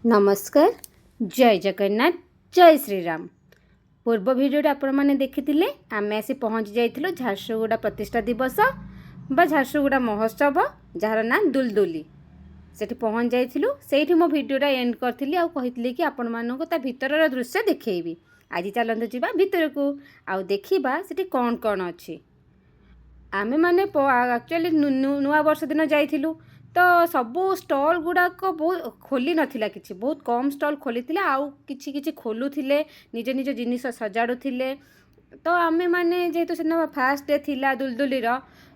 नमस्कार जय जगन्नाथ जय श्रीराम। पूर्व भिडियो आपण मैंने देखी आम आसी पहुँची जाइलु झारसुगुड़ा प्रतिष्ठा दिवस बा झारसुगुड़ा महोत्सव जार ना दुलदुली से पहुँच जाइलु से मो भिडियोटा एंड करी आती कि आपण मानक ता भीतर दृश्य देखी। आज चलते जावा भितर को आउ देखा से कौन कौन अच्छी। आमे माने एक्चुअली नुआ वर्ष दिन जाइलु तो सबू स्टल गुड़ाक बहुत खोली नथिला, किछि बहुत कम स्टल खोली थिला, आउ किछि किछि खोलुथिले निज निज जिनिस सजाड़ुथिले। तो आमे माने जेहेतु से फास्ट डे थिला दुलदुलीर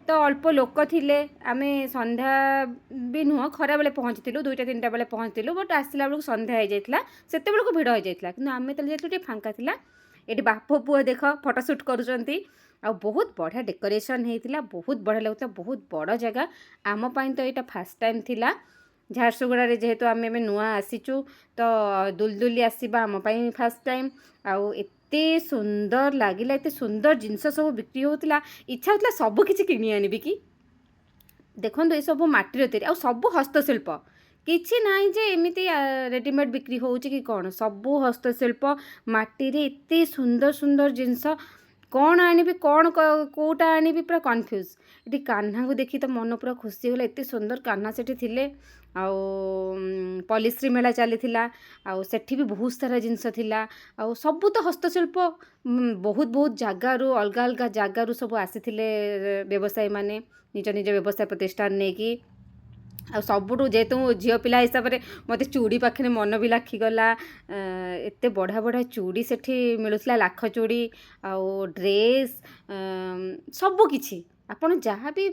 तो अल्प लोक थिले। आमे संध्या भी नुह खरा बेले पहुँचीलु 2-3टा बेले पहुँचीलु, बट आसला बेलू संध्या हो जाइतिला, सेते बेलू भिड़ हो जाइतिला। किंतु आमे तले जेतु फांका थिला। एटी बाप पुओ देख फोटोशूट करुचंती आ बहुत बढ़िया डेकोरेशन होता, बहुत बढ़िया लगता, बहुत बड़ जगह। आम पाई तो यहाँ फास्ट टाइम थिला झारसुगुड़ा जेहेतु आम नुआ आसीचु तो दुलदुली आसवा आम पाई फास्ट टाइम। आउ एते सुंदर लगिला, एते सुंदर जिनस सब बिक्री होता, इच्छा होता सब किछि किनि आनिबि कि। देखो ये सब माटीर तैयारी आ सब हस्तशिल्प, किछि नाई जे एमिति रेडीमेड बिक्री होउछि कि कौन, सबू हस्तशिल्प माटी रे एते सुंदर सुंदर जिनस। कौन आनिबि कौन कोटा आनिबि पूरा कन्फ्यूज। ये कान्हा को देखी तो मन पूरा खुशी होला, एते सुंदर कान्हा सेठी थिले। आउ पलिश्री मेला चलीथिला, आउ सेठी भी बहुत सारा जिनस थिला। आउ सबू तो हस्तशिल्प बहुत बहुत जगारू अलग अलग जगारू सब आसीथिले व्यवसायी माने निज निज व्यवसाय प्रतिष्ठान नेकी। आ सबुठू जेहेतु झील पिला हिसाब से मत चूड़ी पाखे मन भी लाखिगला। एत बढ़िया बढ़िया चूड़ी सेठी मिलूला, लाख चूड़ी आउ ड्रेस सबकि आपन जहाँ भी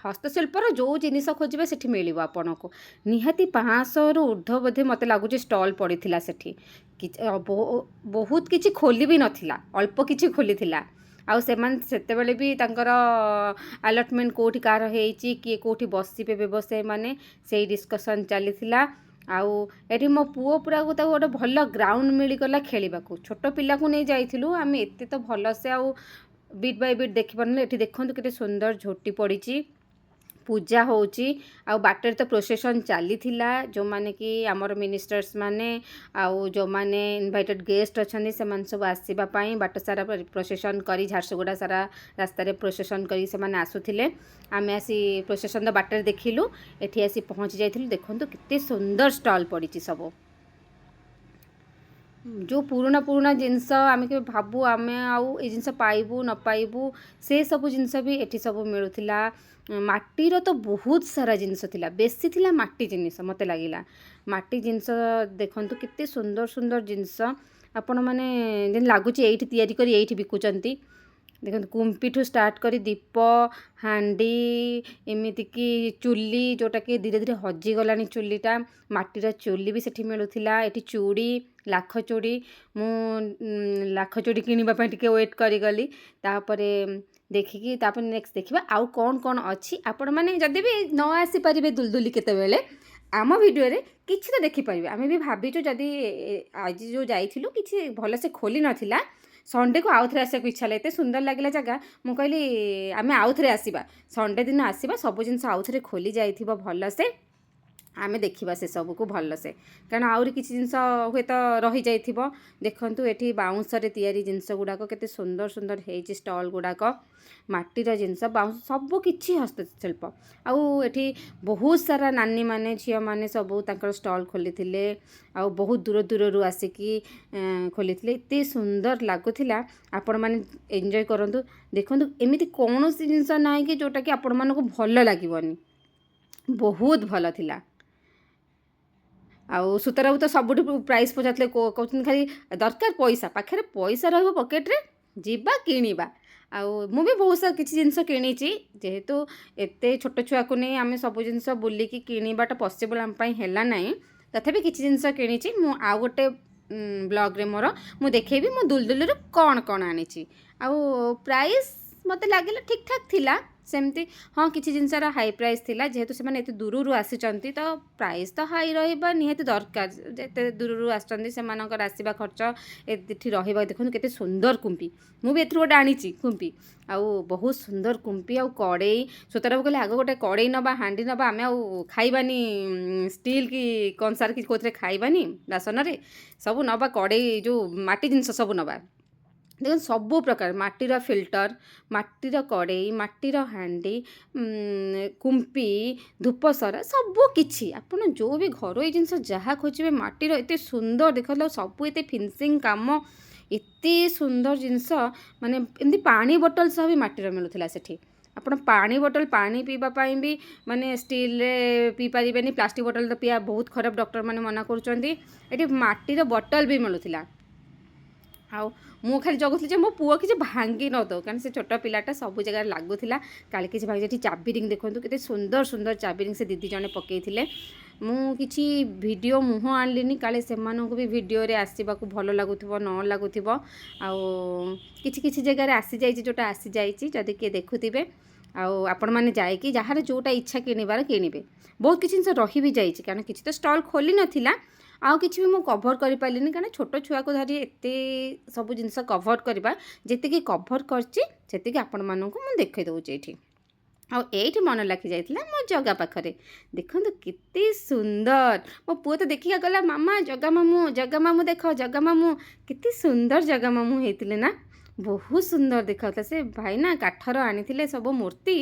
हस्तशिल्पर जो जिनिस खोजे सेठी मिलिबो आपन को। निहाती 500 रु ऊर्ध्व बोधे मत लगुच स्टल पड़ीथिला सेठी। बहुत किछि खोली भी नथिला, अल्प किछि खोली थिला। आउ सेते बेले भी तांकर अलटमेंट कोठी कार हेची कि कोठी बसिबे व्यवसायी माने सेही डिस्कशन चलीथिला। आउ एठी मो पुओ पूरा को गोटे भल ग्राउंड मिलगला खेलिबाकू। छोट पिला को नहीं जाइथिलु आमे, एते तो भल से आउ बीट बाय बीट देखि पारने। एठी देखंतु केते सुंदर झोटी पड़ीची, पूजा होची। आउ बाटर तो प्रोसेसन चली थिला, जो माने कि आमर मिनिस्टर्स माने आउ जो माने इनवाइटेड गेस्ट अच्छे से सब आसवा पाई बाट सारा प्रोसेसन करी झारसुगुड़ा सारा रास्ता रे प्रोसेसन करी से माने आसुथिले। आमे आसी प्रोसेसन बाटर देखिलु, एठी आसी पहुँची जाइथिलु। देखंतु केते सुंदर स्टॉल पड़ीची सब। जो पुराना पुराना जिनस आम के भाबू आम आउ ए जिनस पाइबू न पाइबू, से सब जिनस भी एठी सब मिलूला। माटीर तो बहुत सारा जिनस थिला, बेसी थिला माटी जिनिस मते लागिला। माटी जिनस देखंतु केते सुंदर सुंदर जिनस आपण माने जेन लागुची एठी तयारी करी एठी बिकुचंती। देखो कुंपीठू स्टार्ट करी दीप हांडी एमिति की चुली, जोटा कि धीरे धीरे हजिगला चुलीटा। माटीर चुली भी सेठी मिलूला। एठी चूड़ी लाख चूड़ी, मु लाख चूड़ी किनिबा पई टिके वेट करी गली। तापरे देखिकी तापर नेक्स्ट देखिबा आउ कौन कौन अच्छी। आपण माने जदि भी न आसी परिबे दुलदुली केतेबेले आम वीडियो रे किछि तो देखि परिबे। आमे भी भाबिचु जदि आज जो जाइथिलु किछि भल से खोली नथिला, संडे को आउ थे आसा इच्छा लगे, सुंदर लगे जगह। मुझे कहली आम आउ थे आसवा, संडे दिन आसवा सब जिन आउ थे खोली जाइथिबो भल से आमे देखिबा से सब को भल से। कारण आउरी किछि जिनस हुए तो रही जाइथिबो। देखंतु एठी बाउंस रे तयारी जिनस गुडाक केते सुंदर सुंदर हेछि। स्टॉल गुडाक माटीर जिनस बाउंस सब किछि हस्तशिल्प। आउ एठी बहुत सारा नानी माने झियो माने सब तांकर स्टॉल खोलिथिले। आउ बहुत दूर दूर रु आसिकी खोलिथिले। एते सुंदर लागुथिला, आपण माने एन्जॉय करंतु। देखंतु एमिति कोनोसी जिनस नाही कि जोटा कि आपण मानको भल लागिवनी, बहुत भल थिला। आउ सुतार तो सबुठ प्राइस पचारे कहते खाली दरकार पैसा, पाखे पैसा रही पकेट्रे जीवा किणवा। आउ मु भी बहुत सारा किसी जिनस किणी, जेहेतु एते छोट छुआ को नहीं आम सब जिनस बुलिकी किणवाटा पॉसिबल आम है ना। तथापि किसी जिनस किणी मु आउ गोटे ब्लॉग रे मोर मु देखेबी मु दुलदुली कौन कौन आनी। आउ प्राइस मते लगे ठीक ठाक थिला, सेमती हाँ किसी जिनसर हाई प्राइस थिला जेहेतु से एत दूर आसी तो प्राइस तो हाई रहा निहाती दरकार जिते दूर आसर आसवा खर्च ये रहा देखो केते सुंदर कुंपी मुझे एथर गोटे आनी कुंपी आउ बहुत सुंदर कुंपी आउ कड़े सुतार कहले आग गोटे कड़े नवा हांडी नवा आम खाइबानी स्टील की कंसार कि कौन खाइबानी बासन में सब नवा कड़े जो माटी जिनस सब नवा देखो सबू प्रकार माटीर फिल्टर माटीर कड़े माटीर हांडी कुंपी धूपसरा सबू किछि आपन जो भी घरोई जिनस जहाँ खोजे माटीर एते सुंदर देख सबू एते फिनिशिंग काम एते सुंदर जिनस माने एमती पानी बोतल सब भी माटीर मिलुथिला सेठी आपण पानी बोतल पानी पीवाई भी माने स्टील रे पी पारे प्लास्टिक बोतल तो पिया बहुत खराब डॉक्टर माने मना करुँच ये माटीर बोतल भी मिलुथिला आउ मु खाली जगुली मो पुओ किसी भांगी न दो कारण से छोट पिलाटा सब जगह लगुला काले किसी भांगी चाबी रिंग देखो केते सुंदर सुंदर चाबी रिंग से दीदी जने पकईथिले मुझी वीडियो मुह आनलिनी काले से भी वीडियो रे आसवा भल लगुथिबो न लगुथिबो आउ किछि जगह आसी जाइछि जोटा आसी जाइछि जदि के देखुथिबे आउ आपण माने जाय कि जहार जोटा इच्छा किनिबार किनिबे बहुत किछि जिंस रही भी जाइछि कारण किछि तो स्टॉल खोली नथिला आउ किछि भी मु कवर करि पालिनी कारण छोट छुआ को धरी एते सब जिंस कवर करबा जेतिकी कवर करछि सेतिकी आपण मानकु मु देखै दउछि एठी आउ एठी मन लाखि जाइतिला मो जगा पाखरे देखंतु केते सुंदर मो पुओ तो देखिया गला मामा जगा मामू देख जगा मामू केते सुंदर जगा मामू हेतिले ना बहुत सुंदर देखा से भाई ना काठर आनी सब मूर्ति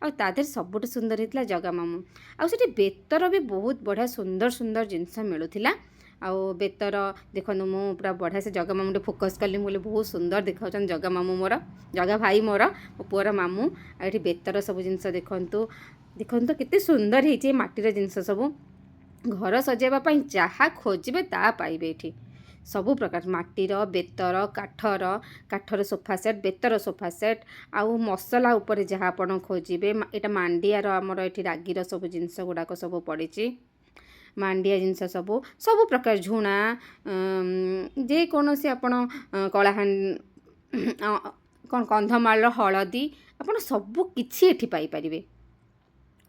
आ तादेर सबुठ सुंदर होता जगा मामू आ बेतर भी बहुत बढ़िया सुंदर सुंदर जिनस मिलूला आउ बेतर देखो मु पूरा बढ़िया से जगा मामू फोकस कली बोले बहुत सुंदर देखा जगा मामू मोर जगा भाई मोर मो पुअर मामू आ बेतर सब जिनस देखंतु देखंतु केते सुंदर होती माटीर जिनस सब घर सजाइबा जहाँ खोजे ता पाइबे एठी सबु प्रकार माटीर बेतर काठर सोफा सेट बेतर सोफा सेट आउ मसला उपर जहाँ आपड़ खोजे यहाँ मांडियार आमर ये रागिर सब जिनस गुड़ाक सब पड़ी मांडिया जिनस सब प्रकार झुणा जेकोसी आपण कलाहां कौन कंधमाल हलदी आपड़ सबू किछि एठी पाई परिबे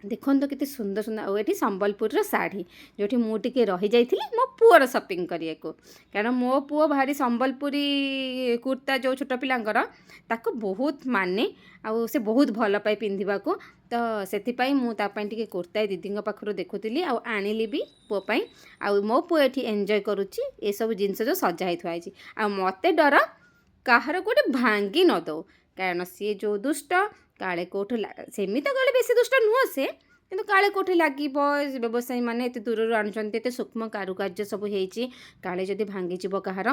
देखो तो कितने सुंदर सुंदर और ये संबलपुर शाढ़ी जो मुझे रही जाइए मो पुअर शॉपिंग करने को कारण मो पुओ भारी संबलपुरी कुर्ता जो छोट पिलांकर ताको बहुत माने आउ से बहुत भल पाए पिंधिबा को तो से मुझे कुर्ता दीदी पाखर देखुली आनिली भी पुओ आउ मो पुओ ये एंजॉय करुच्ची ये सब जिनस जो सजा थुआई आ मते डर कहार गोटे भांगी न दो कारण सी जो दुष्ट काले कोठ सेमित गले बेसी दुष्ट नुह से किंतु काले कोठी लगे व्यवसायी मैंने एत दूर आणुंट सूक्ष्म कारुकार्य सब होती काले जदि भांगी जीव कहार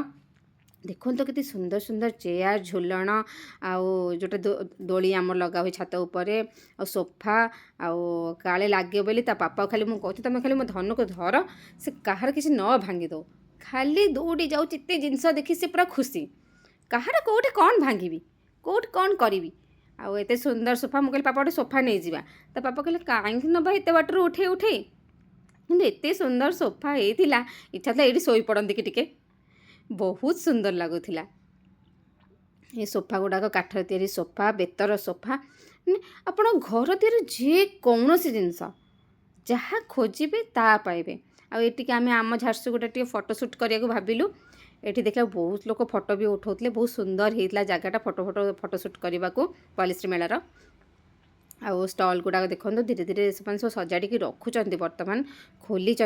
देखो तो कितनी सुंदर सुंदर चेयर झुलन आउ जोटा दोली आम लगा हुए छात उपरे आ सोफा आउ काले लगे बोली ता पापा खाली मुझे कहती तुम खाली मो धन को धर से कहार किसी न भांगी दो खाली दौड़ी जाऊँ एत जिनस देखी से पूरा खुशी कहार कौटे कौन भांगी कौट कौन करी आउ एते सुंदर सोफा मुझे पापा गोटे सोफा नहीं जावा तो पापा कहले कहीं नवा एत बाटर उठे उठे कि एत सुंदर सोफा होता इच्छा था ये शोई पड़ती कि टिके बहुत सुंदर लगुला ये सोफा गुड़ाक काठर तैयारी सोफा बेतर सोफा आपण घर तैयारी जेकोसी जिनस जहाँ खोजे ता पाइबे आठ आम आम झारसुगुड़ा टे फोटोशूट करने भाविलु ये देखा बहुत लोग फोटो भी उठाते बहुत सुंदर होता जगटा फोटोशूट करने को पॉलिश्री मेलार आउ स्टॉल गुड़ाक देखो धीरे धीरे सब सजाड़ी रखुंट बर्तमान खोली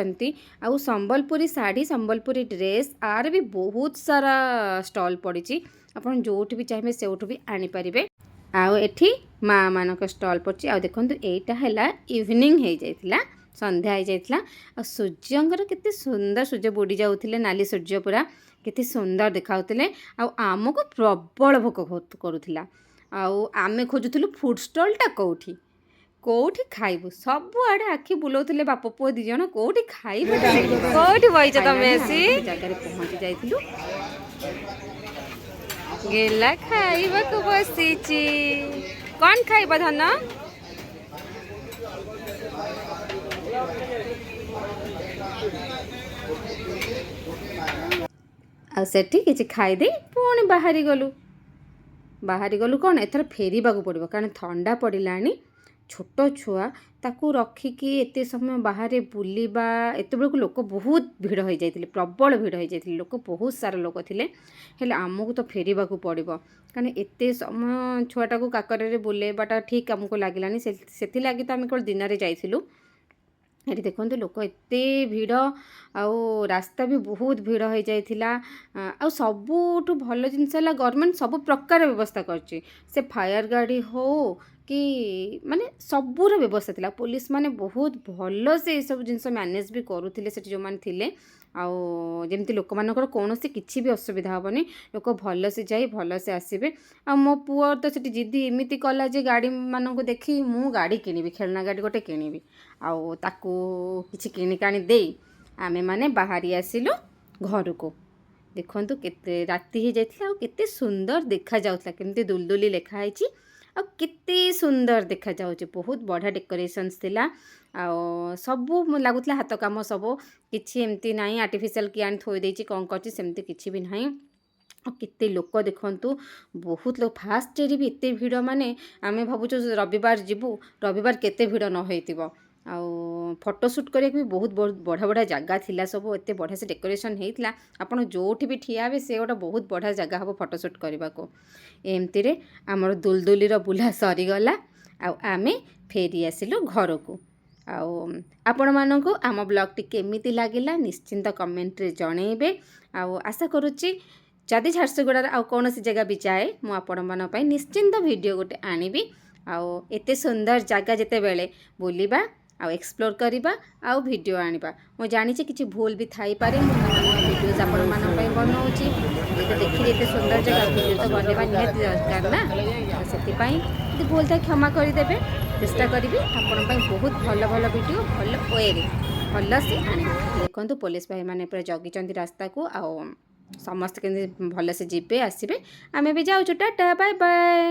आउ संबलपुरी शाढ़ी संबलपुरी ड्रेस आर भी बहुत सारा स्टॉल पड़ी आपन जो भी चाहिए से भी आनीपारे आउ एठी माँ मानक स्टॉल पड़ी आ देखो यहीटा है इवनिंग हो जाता संध्या हो जाता आ सूर्यंकर केते सुंदर सूर्य बुड़ी जाऊे नाली सूर्य पूरा केते सुंदर देखाउतले आमको प्रबल भोक करूला आमे खोजुलु फुड स्टॉलटा कौटी कौटी खाइबु सबुआड़े आखि बुलाऊले बाप पुओ दी जन कौटी खाइबु कौटी बइच तमे आसी जगह पहुँची जाइलु गेला खाइबा को बसीची कौन खाइबा धन आ सेठी किछि खाई दे पुणी बाहरी गलु ବାହାରି ଗଲୁ କ'ଣ ଏଥର ଫେରିବାକୁ ପଡ଼ିବ, କାରଣ ଥଣ୍ଡା ପଡ଼ିଲାଣି। ଛୋଟ ଛୁଆ ତାକୁ ରଖିକି ଏତେ ସମୟ ବାହାରେ ବୁଲିବା, ଏତେବେଳକୁ ଲୋକ ବହୁତ ଭିଡ଼ ହୋଇଯାଇଥିଲେ, ପ୍ରବଳ ଭିଡ଼ ହୋଇଯାଇଥିଲେ, ଲୋକ ବହୁତ ସାରା ଲୋକ ଥିଲେ। ହେଲେ ଆମକୁ ତ ଫେରିବାକୁ ପଡ଼ିବ, କାରଣ ଏତେ ସମୟ ଛୁଆଟାକୁ କାକରରେ ବୁଲେଇବାଟା ଠିକ୍ ଆମକୁ ଲାଗିଲାନି। ସେଥିଲାଗି ତ ଆମେ କେବଳ ଦିନରେ ଯାଇଥିଲୁ। ଏଠି ଦେଖନ୍ତୁ ଲୋକ ଏତେ ଭିଡ଼, ଆଉ ରାସ୍ତା ବି ବହୁତ ଭିଡ଼ ହୋଇଯାଇଥିଲା। ଆଉ ସବୁଠୁ ଭଲ ଜିନିଷ ହେଲା ଗଭର୍ଣ୍ଣମେଣ୍ଟ ସବୁ ପ୍ରକାର ବ୍ୟବସ୍ଥା କରିଛି। ସେ ଫାୟାର ଗାଡ଼ି ହଉ କି ମାନେ ସବୁର ବ୍ୟବସ୍ଥା ଥିଲା। ପୋଲିସ ମାନେ ବହୁତ ଭଲ ସେ ଏସବୁ ଜିନିଷ ମ୍ୟାନେଜ୍ ବି କରୁଥିଲେ ସେଠି ଯେଉଁମାନେ ଥିଲେ। ଆଉ ଯେମିତି ଲୋକମାନଙ୍କର କୌଣସି କିଛି ବି ଅସୁବିଧା ହେବନି, ଲୋକ ଭଲସେ ଯାଇ ଭଲସେ ଆସିବେ। ଆଉ ମୋ ପୁଅ ତ ସେଠି ଜିଦି ଏମିତି କଲା ଯେ ଗାଡ଼ିମାନଙ୍କୁ ଦେଖି ମୁଁ ଗାଡ଼ି କିଣିବି, ଖେଳନା ଗାଡ଼ି ଗୋଟେ କିଣିବି। ଆଉ ତାକୁ କିଛି କିଣିକାଣି ଦେଇ ଆମେମାନେ ବାହାରି ଆସିଲୁ ଘରକୁ। ଦେଖନ୍ତୁ କେତେ ରାତି ହେଇଯାଇଥିଲା ଆଉ କେତେ ସୁନ୍ଦର ଦେଖାଯାଉଥିଲା, କେମିତି ଦୁଲଦୁଲି ଲେଖା ହେଇଛି ଆଉ କେତେ ସୁନ୍ଦର ଦେଖାଯାଉଛି। ବହୁତ ବଢ଼ିଆ ଡେକୋରେସନ୍ସ ଥିଲା। ଆଉ ସବୁ ଲାଗୁଥିଲା ହାତ କାମ ସବୁ, କିଛି ଏମିତି ନାହିଁ ଆର୍ଟିଫିସିଆଲ୍ କିଏ ଆଣି ଥୋଇ ଦେଇଛି କ'ଣ କରିଛି, ସେମିତି କିଛି ବି ନାହିଁ। ଆଉ କେତେ ଲୋକ ଦେଖନ୍ତୁ, ବହୁତ ଲୋକ। ଫାଷ୍ଟ ଡେରେ ବି ଏତେ ଭିଡ଼, ମାନେ ଆମେ ଭାବୁଛୁ ରବିବାର ଯିବୁ, ରବିବାର କେତେ ଭିଡ଼ ନ ହେଇଥିବ। ଆଉ ଫଟୋ ସୁଟ୍ କରିବାକୁ ବି ବହୁତ ବଢ଼ିଆ ବଢ଼ିଆ ଜାଗା ଥିଲା ସବୁ, ଏତେ ବଢ଼ିଆ ସେ ଡେକୋରେସନ୍ ହେଇଥିଲା। ଆପଣ ଯେଉଁଠି ବି ଠିଆ ହେବେ ସେ ଗୋଟେ ବହୁତ ବଢ଼ିଆ ଜାଗା ହେବ ଫଟୋ ସୁଟ୍ କରିବାକୁ। ଏମିତିରେ ଆମର ଦୁଲଦୁଲିର ବୁଲା ସରିଗଲା, ଆଉ ଆମେ ଫେରି ଆସିଲୁ ଘରକୁ। ଆଉ ଆପଣମାନଙ୍କୁ ଆମ ବ୍ଲଗ୍ଟି କେମିତି ଲାଗିଲା ନିଶ୍ଚିନ୍ତ କମେଣ୍ଟରେ ଜଣେଇବେ। ଆଉ ଆଶା କରୁଛି ଯଦି ଝାରସୁଗୁଡ଼ାର ଆଉ କୌଣସି ଜାଗା ବି ଯାଏ, ମୁଁ ଆପଣମାନଙ୍କ ପାଇଁ ନିଶ୍ଚିନ୍ତ ଭିଡ଼ିଓ ଗୋଟେ ଆଣିବି। ଆଉ ଏତେ ସୁନ୍ଦର ଜାଗା ଯେତେବେଳେ ବୁଲିବା ଆଉ ଏକ୍ସପ୍ଲୋର କରିବା ଆଉ ଭିଡ଼ିଓ ଆଣିବା, ମୁଁ ଜାଣିଛି କିଛି ଭୁଲ ବି ଥାଇପାରେ। ମୁଁ ନୂଆ ନୂଆ ଭିଡ଼ିଓଜ ଆପଣମାନଙ୍କ ପାଇଁ ବନାଉଛି। ଯେତେ ଦେଖିଲି ଏତେ ସୁନ୍ଦର ଜାଗା, ଭିଡ଼ିଓ ତ ବନେଇବା ନିହାତି ଦରକାର ନା। ତ ସେଥିପାଇଁ ଯଦି ଭୁଲ ଥାଏ କ୍ଷମା କରିଦେବେ। ଚେଷ୍ଟା କରିବି ଆପଣଙ୍କ ପାଇଁ ବହୁତ ଭଲ ଭଲ ଭିଡ଼ିଓ ଭଲ ୱେରେ ଭଲସେ ଆଣିବି। ଦେଖନ୍ତୁ ପୋଲିସ ଭାଇମାନେ ପୁରା ଜଗିଛନ୍ତି ରାସ୍ତାକୁ, ଆଉ ସମସ୍ତେ କେମିତି ଭଲସେ ଯିବେ ଆସିବେ। ଆମେ ବି ଯାଉଛୁ, ଟାଟା ବାଏ ବାଏ।